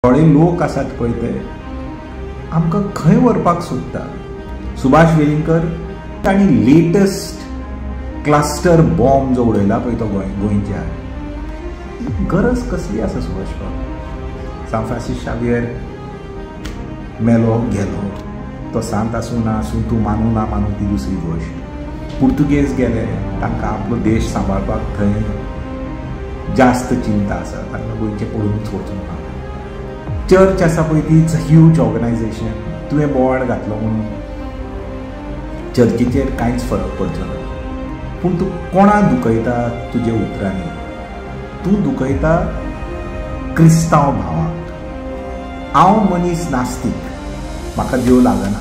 थोडे लोक आसात पळय ते आमकां खंय व्हरपाक सोदता. सुभाष वेलिंगकर ताणी लेटस्ट क्लस्टर बॉम्ब जो उडयला पळय तो गोंयच्या गरज कसली आसा सुभाष बाब? सान फ्रांसीस शावियर मेलो गेलो तो सांत आसूं ना आसूं तूं मानूं ना मानूं ती दुसरी गोश्ट. पुर्तुगेज गेले तांकां आपलो देश सांबाळपाक थंय जास्त चिंता आसा, तांकां गोंयचें पळोवनूच वचूंक ना. चर्च आसा पळय ती इट्स अ ह्यूज ऑर्गनायझेशन. तुवें बोवाळ घातलो म्हणून चर्चीचेर कांयच फरक पडचो ना. पूण तूं कोणाक दुखयता तुजे उतरांनी? तूं दुखयता क्रिस्तांव भावांक. हांव मनीस नास्तीक, म्हाका देव लागना,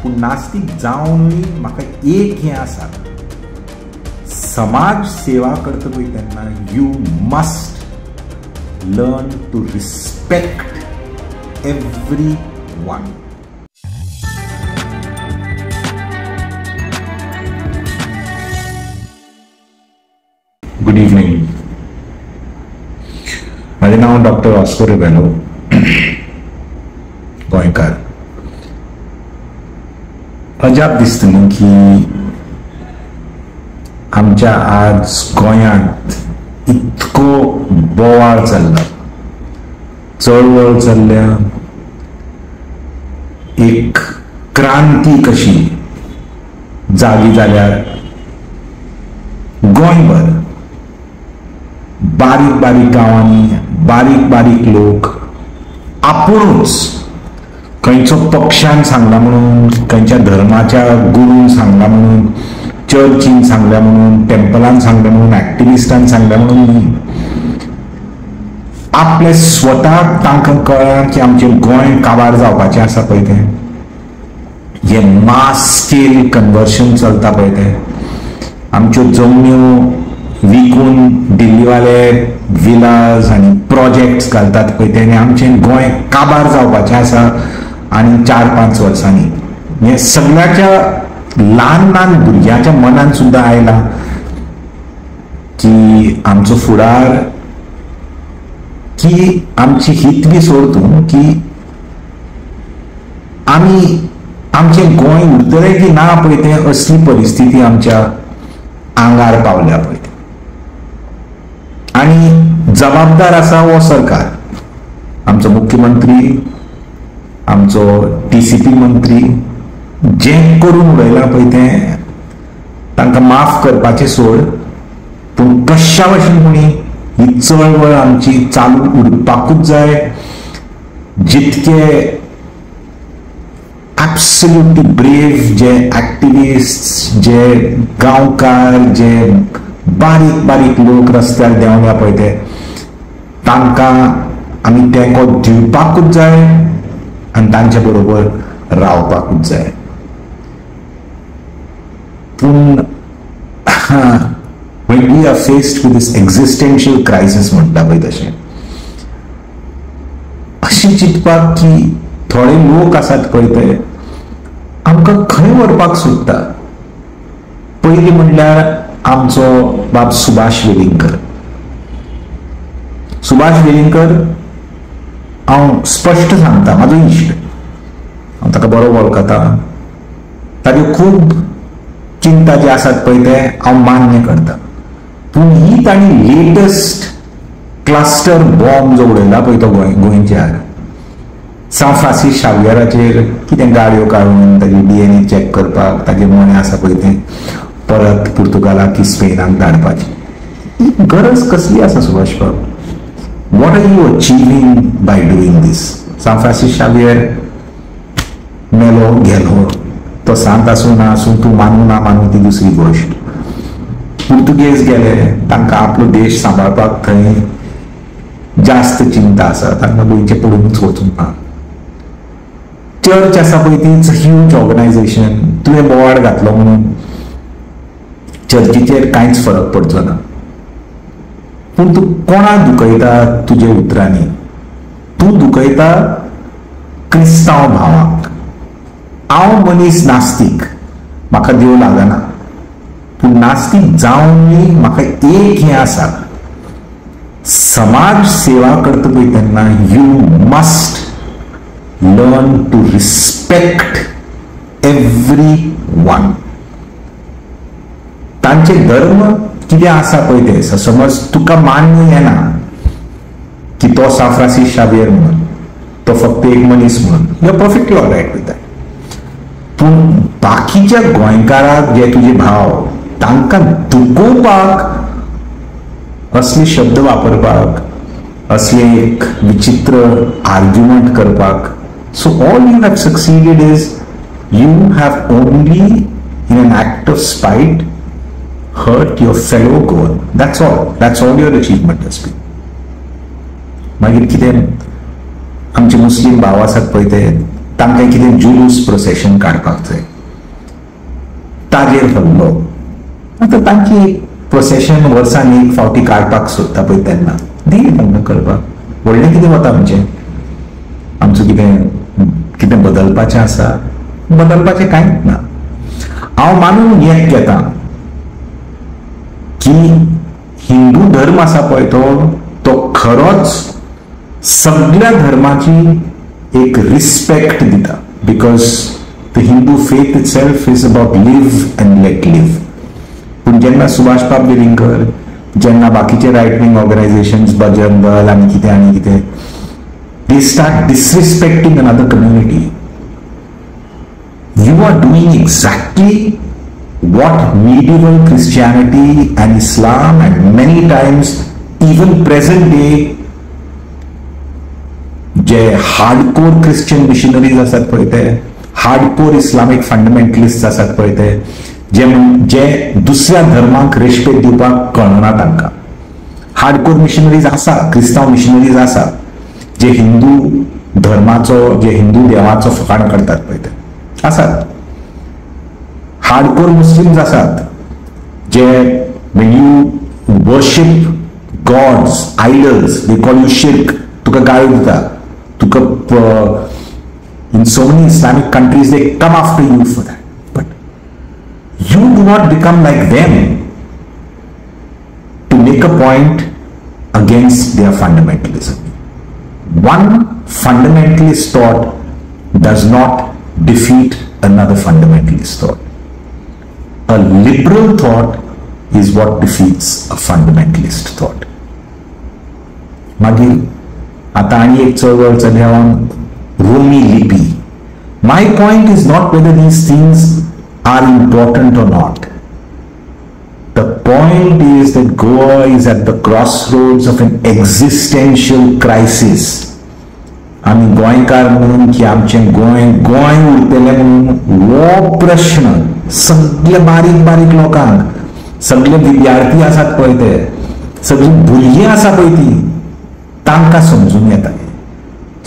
पूण नास्तीक जावनूय म्हाका एक हें आसा, समाज सेवा करता पळय तेन्ना you must learn to respect everyone. Good evening. माझे नाव डॉक्टर ऑस्कर रिबेलो, गोंयकार. अजाप दिसता न्ही की आमच्या आज गोंयांत इतको बोवाळ चल्ला, चळवळ चल्ल्या, एक क्रांती कशी जागी जाल्यार गोंयभर बारीक बारीक गांवांनी बारीक बारीक लोक आपुणूच खंयचो पक्षान सांगला म्हणून, खंयच्या धर्माच्या गुरून सांगला म्हणून, चर्चीन सांगल्या म्हणून, टेम्पलान सांगल्या म्हणून, ऍक्टिव्हिस्टान सांगल्या म्हणून न्ही, आपले स्वताक तांकां कळ्ळां की आमचें गोंय काबार जावपाचें आसा पळय तें. हे मास स्केल कन्वर्शन चलता पळय तें, आमच्यो जमन्यो विकून दिल्लीवाले विलाज आनी प्रोजेक्ट्स घालतात पळय ते, आनी आमचें गोंय काबार जावपाचें आसा आनी 4-5 वर्सांनी. हें सगळ्याच्या ल्हान ल्हान भुरग्याच्या मनान सुद्दां आयला की आमचो फुडार, की आमची हित बी सोडून की आमी आमचें गोंय उरतलें की ना पळय तें, असली परिस्थिती आमच्या आंगार पावल्या पळय. आनी जबाबदार आसा हो सरकार, आमचो मुख्यमंत्री, आमचो TCP मंत्री. जें करून उडयलां पळय तें तांकां माफ करपाचें सोड, पूण कशा भाशेन कोणी ही चळवळ आमची चालू उरपाकूच जाय. जितके एब्सोल्युटली ब्रेव जे एक्टिविस्ट, जे गांवकार, जे बारीक बारीक लोक रस्त्यार देंवल्या पळय ते, तांकां आमी तेंको दिवपाकूच जाय आनी तांचे बरोबर रावपाकूच जाय. पूण when we are faced with this existential crisis म्हणटा पळय तशें, अशें चिंतपाक की थोडे लोक आसात पळय ते आमकां खंय व्हरपाक सोदता. पयलीं म्हणल्यार आमचो बाब सुभाष वेलिंगकर. सुभाष वेलिंगकर हांव स्पश्ट सांगता, म्हाजो इश्ट, हांव ताका बरो वळखता. ताज्यो खूब चिंता जे आसात पळय ते हांव मान्य करता. पूण ही ताणी लेटस्ट क्लस्टर बॉम्ब जो उडयला पळय तो गोंयच्या सान फ्रांसीस शावियराचेर, कितें गाडयो काडून ताजी DNA चॅक करपाक, ताजे मणे आसा पळय तें परत पुर्तुगालाक की स्पेनाक धाडपाची गरज कसली आसा Subhash bab? What are you achieving by doing this? San Francis Xavier मेलो गेलो तो सांत आसूं ना आसूं तूं मानूं ना मानूं ती दुसरी गोश्ट. पुर्तुगेज गेले तांकां आपलो देश सांबाळपाक थंय जास्त चिंता आसा, तांकां गोंयचें पळोवनूच वचूंक ना. चर्च आसा पळय ती इट्स अ ह्यूज ऑर्गनायझेशन. तुवें बोवाळ घातलो म्हणून चर्चीचेर कांयच फरक पडचो ना. पूण तूं कोणाक दुखयता तुजे उतरांनी? तूं दुखयता क्रिस्तांव भावांक. हांव मनीस नास्तीक, म्हाका देव लागना, पूण नास्तीक जावनूय म्हाका एक हें आसा, समाज सेवा करता पळय तेन्ना you must learn to respect everyone. तांचे धर्म कितें आसा पळय ते समज तुका मान्य येना की तो सान फ्रांसीस शावेर म्हणून, तो फक्त एक मनीस म्हणून, you are perfectly alright with that. पूण बाकीच्या गोंयकाराक जे तुजे भाव तांकां दुखोवपाक असले शब्द वापरपाक, असले एक विचित्र आर्ग्युमेंट करपाक, so all you have succeeded is you have only in an act of spite hurt your fellow Goan. That's all your achievement has been. मागीर कितें आमचे मुस्लिम भाव आसात पळय ते तांकां कितें जुलूस प्रोसेशन काडपाक जाय, ताजेर हल्लो. आतां तांची प्रोसेशन वर्सान एक फावटी काडपाक सोदता पळय तेन्ना दी तांकां करपाक. व्हडलें कितें वता आमचें कितें बदलपाचें आसा? बदलपाचें कांयच ना. हांव मानून एक घेता की हिंदू धर्म आसा पळय तो खरोच सगळ्या धर्माची एक रिस्पेक्ट दिता, because the Hindu faith itself is about live and let live. पूण जेन्ना सुभाष पाबलिंकर, जेन्ना बाकीचे riot wing organisations, Bajrang Dal आनी कितें they start disrespecting another community, you are doing exactly what medieval Christianity and Islam and many times even present day J hardcore Christian missionaries आसात पळय ते, hardcore Islamic fundamentalist आसात पळय ते, जे दुसऱ्या धर्माक रेस्पेक्ट दिवपाक कळना तांकां. हार्डकोर मिशनरीज आसा, क्रिस्तांव मिशनरीज आसा जे हिंदू धर्माचो, जे हिंदू देवाचो फकाण करतात पळय ते आसात. हार्डकोर मुस्लिम्स आसात जे when you worship gods, idols, they call you shirk, तुका गाळी दिता, तुका in so many Islamic countries they come after you for that. But you do not become like them to make a point against their fundamentalism. One fundamentalist thought does not defeat another fundamentalist thought. A liberal thought is what defeats a fundamentalist thought. मागीर आता आनी एक चळवळ चल्या रोमी लिपी. My point is not whether these things are important or not. The point is that Goa is at the crossroads of an existential crisis. आम्ही गोंयकार म्हणून की आमचें गोंय उरतलें म्हणून हो प्रश्न सगळे बारीक बारीक लोकांक, सगळे विद्यार्थी आसात पळय ते, सगळी भुरगीं आसा पळय ती, तांकां समजून येता.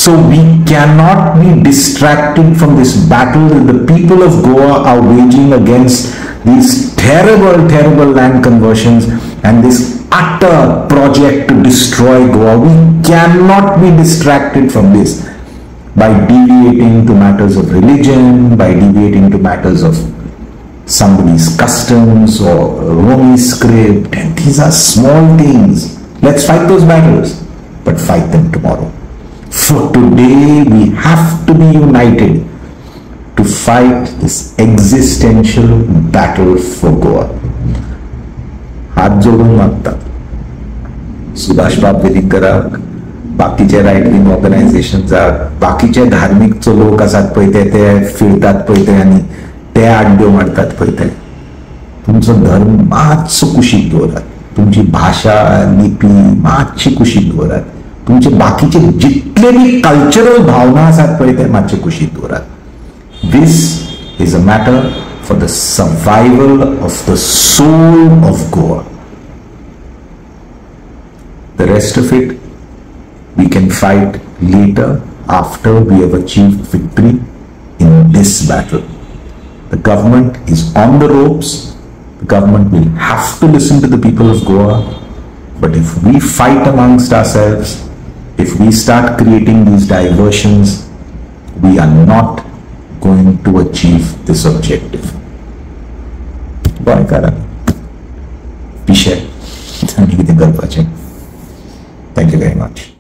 So we cannot be distracted from this battle that the people of Goa are waging against these terrible land conversions and this utter project to destroy Goa. We cannot be distracted from this by deviating to matters of religion, by deviating to matters of somebody's customs or Romi script, and these are small things. Let's fight those battles, but fight them tomorrow. For today, we have to be united to fight this existential battle for Goa. हात जोडून मागतात सुभाष पाबलिंकराक, बाकीचे riot wing ऑर्गनायझेशन्साक, बाकीचे धार्मिक लोक आसात पळय ते फिरतात पळय ते आनी ते आड्ड्यो मारतात पळय ते. तुमचो धर्म मातसो कुशीक दवरात, तुमची भाशा लिपी मातशी कुशीक दवरात, तुमचे बाकीचे जितले बी कल्चरल भावना आसात पळय ते मातशे कुशीक दवरात. This is a matter for the survival of the soul of Goa. The rest of it we can fight later after we have achieved victory in this battle. The government is on the ropes. The government will have to listen to the people of Goa. But if we fight amongst ourselves, if we start creating these diversions, we are not going to achieve this objective. गोंयकारांनी पिशे आनी कितें करपाचें. Thank you very much.